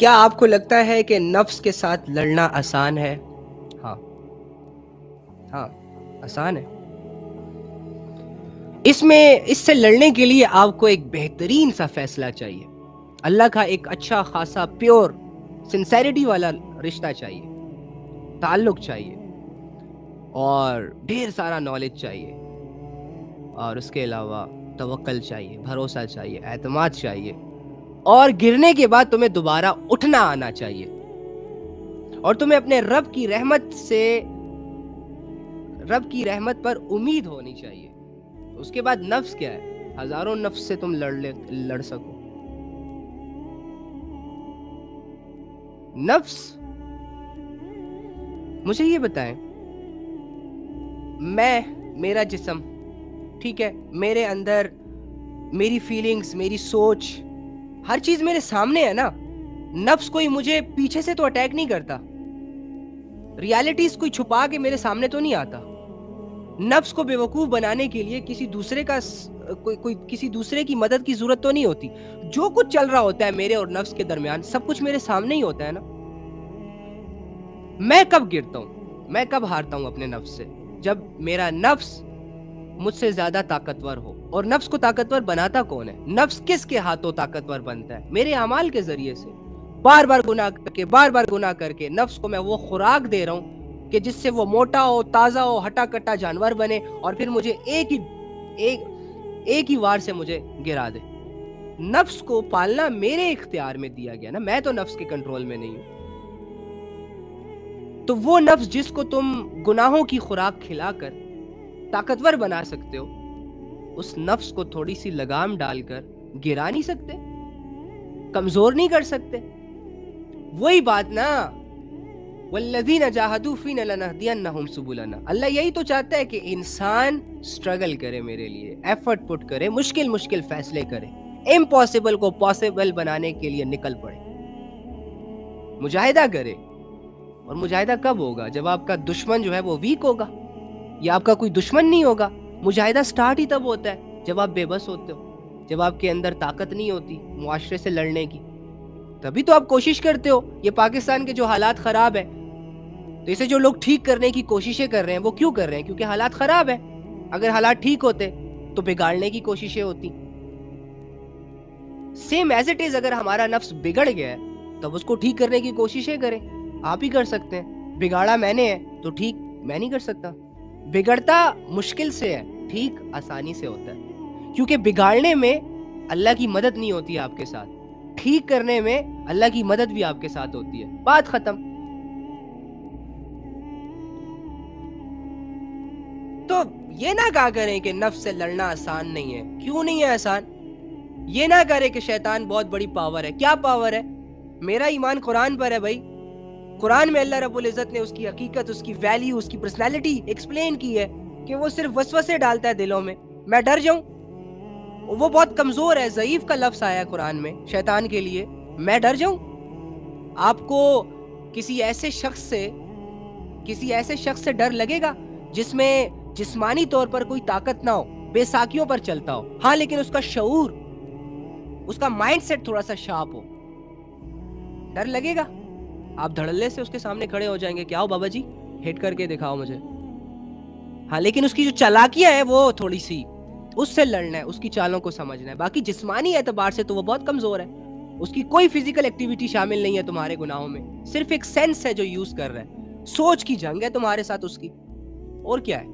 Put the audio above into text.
کیا آپ کو لگتا ہے کہ نفس کے ساتھ لڑنا آسان ہے؟ ہاں آسان ہے. اس سے لڑنے کے لیے آپ کو ایک بہترین سا فیصلہ چاہیے. اللہ کا ایک اچھا خاصا پیور سنسیریٹی والا رشتہ چاہیے، تعلق چاہیے، اور ڈھیر سارا نالج چاہیے، اور اس کے علاوہ توکل چاہیے، بھروسہ چاہیے، اعتماد چاہیے، اور گرنے کے بعد تمہیں دوبارہ اٹھنا آنا چاہیے، اور تمہیں اپنے رب کی رحمت پر امید ہونی چاہیے. اس کے بعد نفس کیا ہے؟ ہزاروں نفس سے تم لڑ سکو. نفس، مجھے یہ بتائیں، میرا جسم ٹھیک ہے، میرے اندر میری فیلنگز، میری سوچ، ہر چیز میرے سامنے ہے نا. نفس کوئی مجھے پیچھے سے تو اٹیک نہیں کرتا، ریالٹیز کوئی چھپا کے میرے سامنے تو نہیں آتا. نفس کو بیوقوف بنانے کے لیے کسی دوسرے کی مدد کی ضرورت تو نہیں ہوتی. جو کچھ چل رہا ہوتا ہے میرے اور نفس کے درمیان، سب کچھ میرے سامنے ہی ہوتا ہے نا. میں کب گرتا ہوں، میں کب ہارتا ہوں اپنے نفس سے؟ جب میرا نفس مجھ سے زیادہ طاقتور ہو. اور نفس کو طاقتور بناتا کون ہے؟ نفس کس کے ہاتھوں طاقتور بنتا ہے؟ میرے اعمال کے ذریعے سے. بار بار گناہ کر کے نفس کو میں وہ خوراک دے رہا ہوں کہ جس سے وہ موٹا ہو، تازہ ہو، ہٹا کٹا جانور بنے، اور پھر مجھے ایک ہی وار سے مجھے گرا دے. نفس کو پالنا میرے اختیار میں دیا گیا نا، میں تو نفس کے کنٹرول میں نہیں ہوں. تو وہ نفس جس کو تم گناہوں کی خوراک کھلا کر طاقتور بنا سکتے ہو، اس نفس کو تھوڑی سی لگام ڈال کر گرا نہیں سکتے، کمزور نہیں کر سکتے. وہی بات نا، والذین جاہدوا فینا لنہدینہم سبلنا. اللہ یہی تو چاہتا ہے کہ انسان سٹرگل کرے میرے لیے، ایفرٹ پٹ کرے، مشکل فیصلے کرے، امپاسبل کو پاسبل بنانے کے لیے نکل پڑے، مجاہدہ کرے. اور مجاہدہ کب ہوگا؟ جب آپ کا دشمن جو ہے وہ ویک ہوگا، یا آپ کا کوئی دشمن نہیں ہوگا. مجاہدہ سٹارٹ ہی تب ہوتا ہے جب آپ بے بس ہوتے ہو، جب آپ کے اندر طاقت نہیں ہوتی معاشرے سے لڑنے کی. تبھی تو آپ کوشش کرتے ہو. یہ پاکستان کے جو حالات خراب ہیں، تو اسے جو لوگ ٹھیک کرنے کی کوششیں کر رہے ہیں، وہ کیوں کر رہے ہیں؟ کیونکہ حالات خراب ہیں. اگر حالات ٹھیک ہوتے تو بگاڑنے کی کوششیں ہوتی. سیم ایز اٹ از، اگر ہمارا نفس بگڑ گیا ہے تب اس کو ٹھیک کرنے کی کوششیں کریں. آپ ہی کر سکتے ہیں. بگاڑا میں نے ہے تو ٹھیک میں نہیں کر سکتا. بگڑتا مشکل سے ہے، ٹھیک آسانی سے ہوتا ہے. کیونکہ بگاڑنے میں اللہ کی مدد نہیں ہوتی آپ کے ساتھ، ٹھیک کرنے میں اللہ کی مدد بھی آپ کے ساتھ ہوتی ہے. بات ختم. تو یہ نہ کہا کریں کہ نفس سے لڑنا آسان نہیں ہے. کیوں نہیں ہے آسان؟ یہ نہ کرے کہ شیطان بہت بڑی پاور ہے. کیا پاور ہے؟ میرا ایمان قرآن پر ہے بھائی. قرآن میں اللہ رب العزت نے اس کی حقیقت، اس کی ویلیو، اس کی پرسنالٹی ایکسپلین کی ہے کہ وہ صرف وسوسے ڈالتا ہے دلوں میں. میں ڈر جاؤں؟ وہ بہت کمزور ہے، ضعیف کا لفظ آیا ہے قرآن میں شیطان کے لیے. میں ڈر جاؤں؟ آپ کو کسی ایسے شخص سے ڈر لگے گا جس میں جسمانی طور پر کوئی طاقت نہ ہو، بے ساکیوں پر چلتا ہو، ہاں لیکن اس کا شعور، اس کا مائنڈ سیٹ تھوڑا سا شارپ ہو؟ ڈر لگے گا؟ آپ دھڑلے سے اس کے سامنے کھڑے ہو جائیں گے کہ آؤ بابا جی ہٹ کر کے دکھاؤ مجھے. ہاں لیکن اس کی جو چالاکیاں ہیں وہ تھوڑی سی، اس سے لڑنا ہے، اس کی چالوں کو سمجھنا ہے. باقی جسمانی اعتبار سے تو وہ بہت کمزور ہے. اس کی کوئی فزیکل ایکٹیویٹی شامل نہیں ہے تمہارے گناہوں میں، صرف ایک سینس ہے جو یوز کر رہا ہے. سوچ کی جنگ ہے تمہارے ساتھ اس کی، اور کیا ہے.